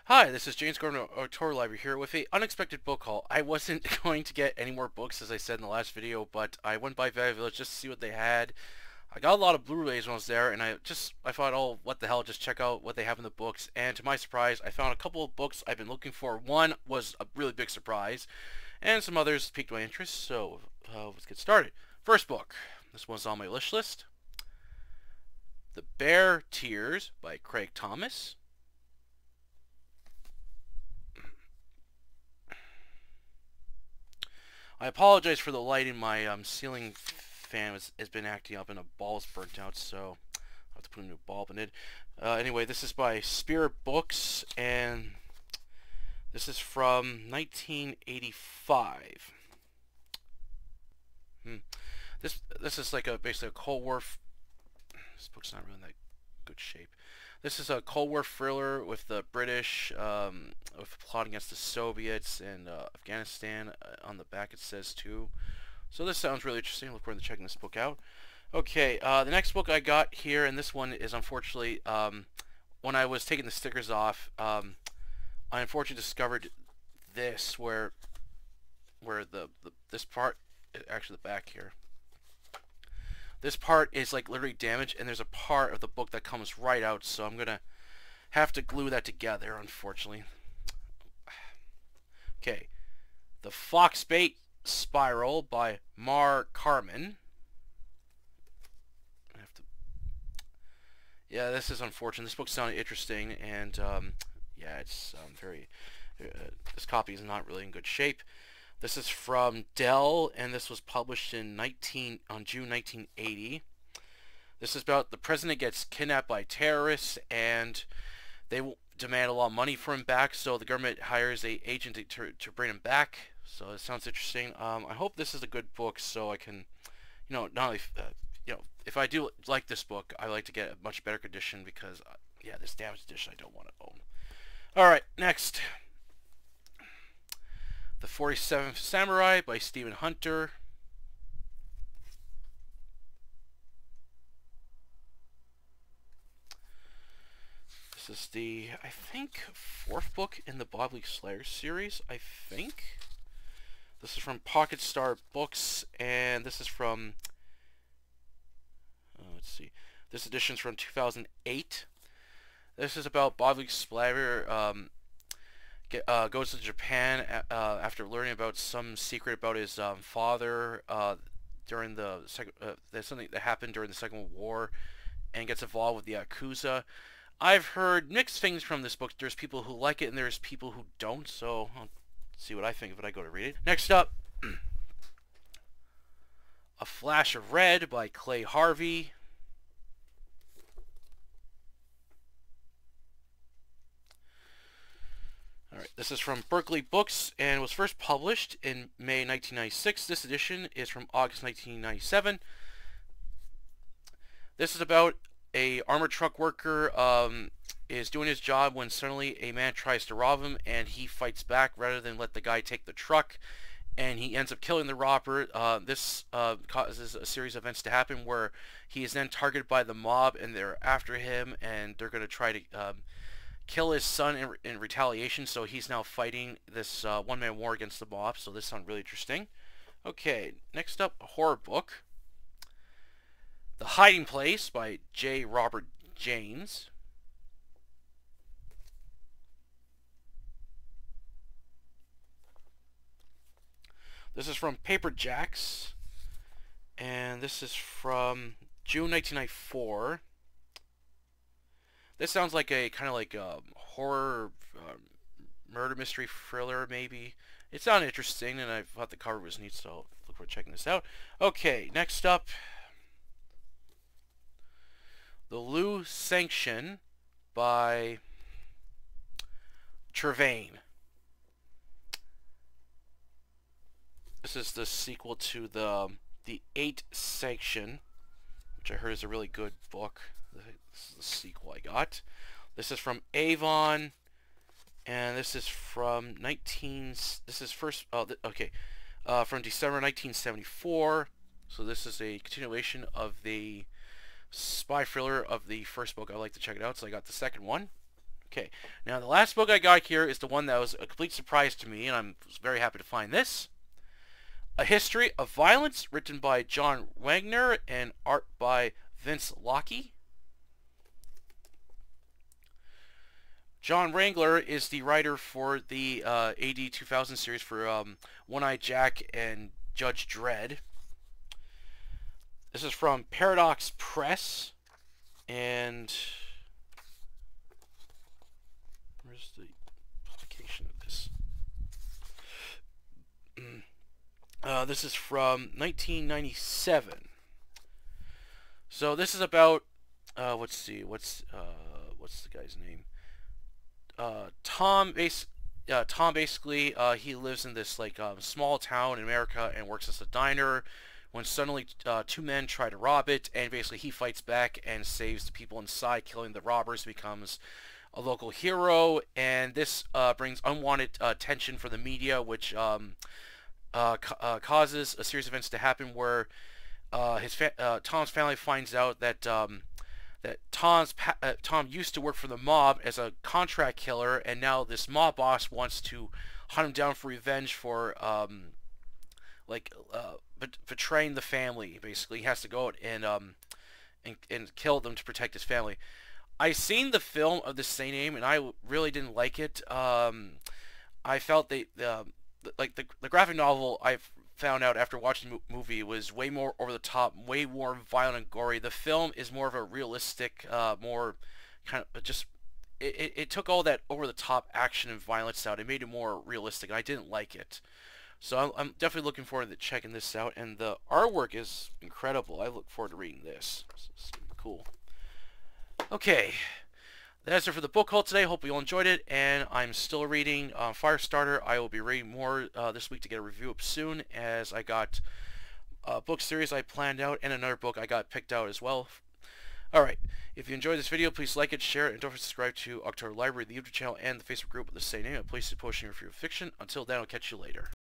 Hi, this is James Gordon Tour Library here with a unexpected book haul. I wasn't going to get any more books, as I said in the last video, but I went by Value Village just to see what they had. I got a lot of Blu-rays when I was there, and I thought, oh, what the hell, just check out what they have in the books. And to my surprise, I found a couple of books I've been looking for. One was a really big surprise, and some others piqued my interest, so let's get started. First book, this one's on my wish list. The Bear Tears by Craig Thomas. I apologize for the lighting. My ceiling fan has been acting up and a bulb's burnt out, so I have to put a new bulb in it. Anyway, this is by Spirit Books, and this is from 1985. This is like basically a Cold War. This book's not really in that good shape. This is a Cold War thriller with the British, with plotting against the Soviets and Afghanistan. On the back it says too. So this sounds really interesting. Look forward to checking this book out. Okay, the next book I got here, and this one is unfortunately, when I was taking the stickers off, I unfortunately discovered this, where this part, actually the back here, this part is like literally damaged, and there's a part of the book that comes right out, so I'm gonna have to glue that together, unfortunately. Okay, The Foxbait Spiral by Mar Carmen. Yeah, this is unfortunate. This book sounded interesting, and yeah, it's very. This copy is not really in good shape. This is from Dell, and this was published in June 1980. This is about the president gets kidnapped by terrorists, and they demand a lot of money for him back. So the government hires an agent to bring him back. So it sounds interesting. I hope this is a good book, so I can, not only, if I do like this book, I like to get a much better condition because, yeah, this damaged edition I don't want to own. All right, next. The 47th Samurai by Stephen Hunter. This is the, I think, 4th book in the Bob Lee Slayer series, I think. This is from Pocket Star Books, and this is from, let's see, this edition's from 2008. This is about Bob Lee Slayer, goes to Japan after learning about some secret about his father during the something that happened during the Second World War, and gets involved with the Yakuza. I've heard mixed things from this book. There's people who like it and there's people who don't, so I'll see what I think of it. I go to read it. Next up, A Flash of Red by Clay Harvey. Alright, this is from Berkeley Books and was first published in May 1996. This edition is from August 1997. This is about a armored truck worker is doing his job when suddenly a man tries to rob him, and he fights back rather than let the guy take the truck, and he ends up killing the robber. This causes a series of events to happen where he is then targeted by the mob, and they're after him, and they're going to try to kill his son in retaliation, so he's now fighting this one-man war against the mob, so this sounds really interesting. Okay, next up, a horror book. The Hiding Place by J. Robert James. This is from Paper Jacks, and this is from June 1994. This sounds like a kind of like a horror, murder mystery thriller, maybe. It sounded interesting, and I thought the cover was neat, so look forward to checking this out. Okay, next up, The Loose Sanctum by Trevane. This is the sequel to the 8 Sanction, which I heard is a really good book. This is the sequel I got. This is from Avon, and this is from from December 1974. So this is a continuation of the spy thriller of the first book. I'd like to check it out, so I got the second one. Okay, now the last book I got here is the one that was a complete surprise to me, and I'm very happy to find this. A History of Violence, written by John Wagner and art by Vince Locke. John Wrangler is the writer for the AD 2000 series for One-Eyed Jack and Judge Dredd. This is from Paradox Press, and where's the publication of this? This is from 1997. So this is about let's see, what's the guy's name? Tom basically he lives in this like small town in America and works as a diner. When suddenly two men try to rob it, and basically he fights back and saves the people inside, killing the robbers, becomes a local hero, and this brings unwanted attention for the media, which causes a series of events to happen where Tom's family finds out that that Tom used to work for the mob as a contract killer, and now this mob boss wants to hunt him down for revenge for betraying the family. Basically, he has to go out and kill them to protect his family. I seen the film of the same name, and I really didn't like it. I felt the graphic novel I've found out after watching the movie was way more over the top, way more violent and gory. The film is more of a realistic, more kind of just it took all that over the top action and violence out. It made it more realistic, and I didn't like it. So I'm definitely looking forward to checking this out, and the artwork is incredible. I look forward to reading this. It's cool. Okay, that's it for the book haul today. Hope you all enjoyed it, and I'm still reading Firestarter. I will be reading more this week to get a review up soon, as I got a book series I planned out and another book I got picked out as well. Alright, if you enjoyed this video, please like it, share it, and don't forget to subscribe to October Library, the YouTube channel, and the Facebook group with the same name. A place to post your fiction. Until then, I'll catch you later.